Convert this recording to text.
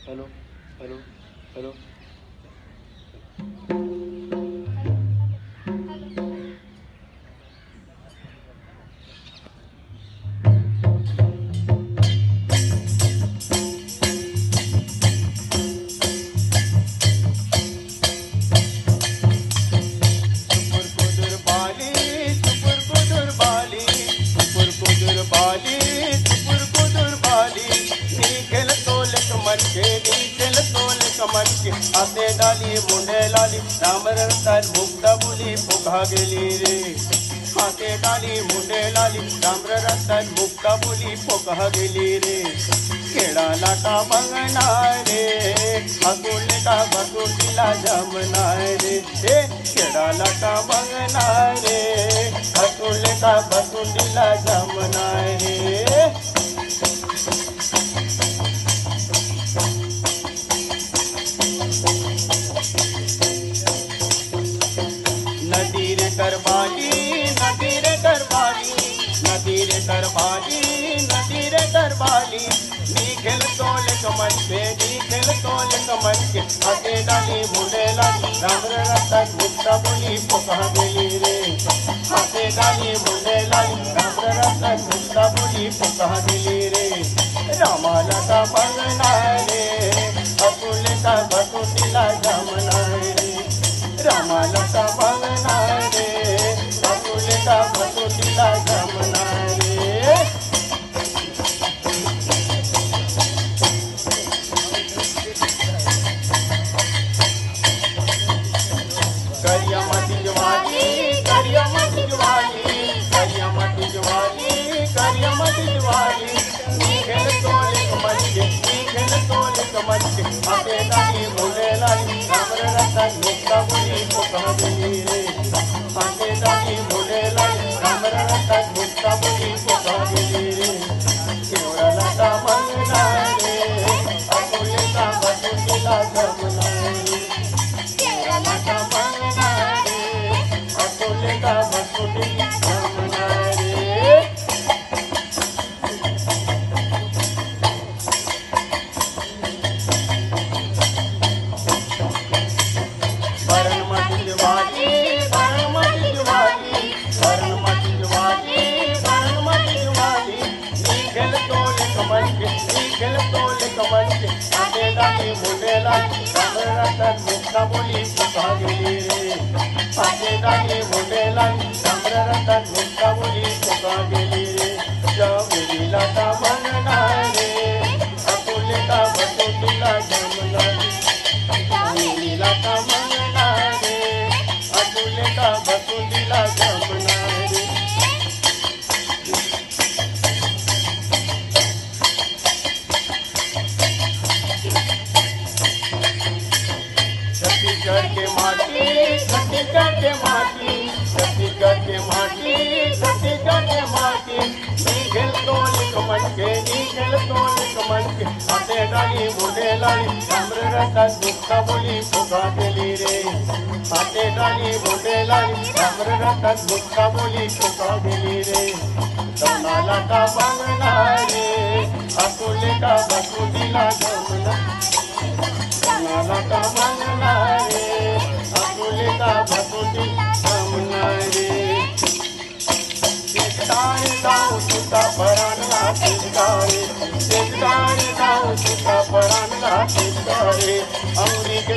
Hello hello hello. सुपुर कुदुर बाली सुपुर कुदुर बाली सुपुर कुदुर बाली सुपुर कुदुर बाली नीखेल तोल कमर के आते डाली मुंडे लाली डामर तर मुक्ता बुली फुका गेली रे। आते डाली मुंडे लाली डामर तर मुक्ता बुली फुका गेली रे। केड़ा लाटा बंगना रे अकुल का बकुटिला जमना रे। केड़ा लाटा बंगना रे अकुल का बकुटिला जमना रे। नदी रे करवाली नदी रे करवाली नदी रे करवाली नदी रे करवाली नीखेल तोल कमर के आगे डाली मुंडे लाली डामर रतन मुक्ता बुली फुका गेली रे। आगे डाली मुंडे लाली डामर रतन मुक्ता बुली फुका गेली रे। रामा लता बंगना रे अकुल का बकुटिला जमना रे। रामा लता बंगना रे अकुल का बकुटिला जमना रे। करिया मती जवानी करिया मती जवानी करिया मती जवानी करिया मती जवानी नीखेल तोल कमर के आगे डाली मुंडे लाली डामर रतन मुक्ता बुली फुका गेली रे। आगे डाली मुंडे लाली डामर रतन मुक्ता बुली फुका गेली रे। केवड़ा लाटा बंगना रे अकुल का बकुटिला जमना रे। केवड़ा लाटा बंगना रे अकुल का बकुटिला जमना रे। वरण मत जवानी वरण मत जवानी वरण मत जवानी वरण मत जवानी नीखेल तोल कमर के आगे डाली मुंडे लाली डामर रतन मुक्ता बुली फुका गेली रे। आगे डाली मुंडे लाली डामर रतन मुक्ता बुली फुका गेली रे। जावेली लाटा बंगना रे अकुल का बकुटिला जमना रे। जावेली लाटा बंगना रे अकुल का बकुटिला जमना रे। छत्तीसगढ़ के माटी छत्तीसगढ़ के माटी छत्तीसगढ़ के माटी छत्तीसगढ़ के माटी नीखेल तोल कमर के आते डाली मुंडे लाली डामर रतन मुक्ता बुली फुका गेली रे। आते डाली मुंडे लाली डामर रतन मुक्ता बुली फुका गेली रे। रामा लता बंगना रे अकुल का बकुटिला जमना। रामा लता बंगना रे अकुल का बकुटिला जमना रे। एकतारे दाऊ सुता परानला तिलकारे एकतारे दाऊ सुता परानला तिलकारे अमरी के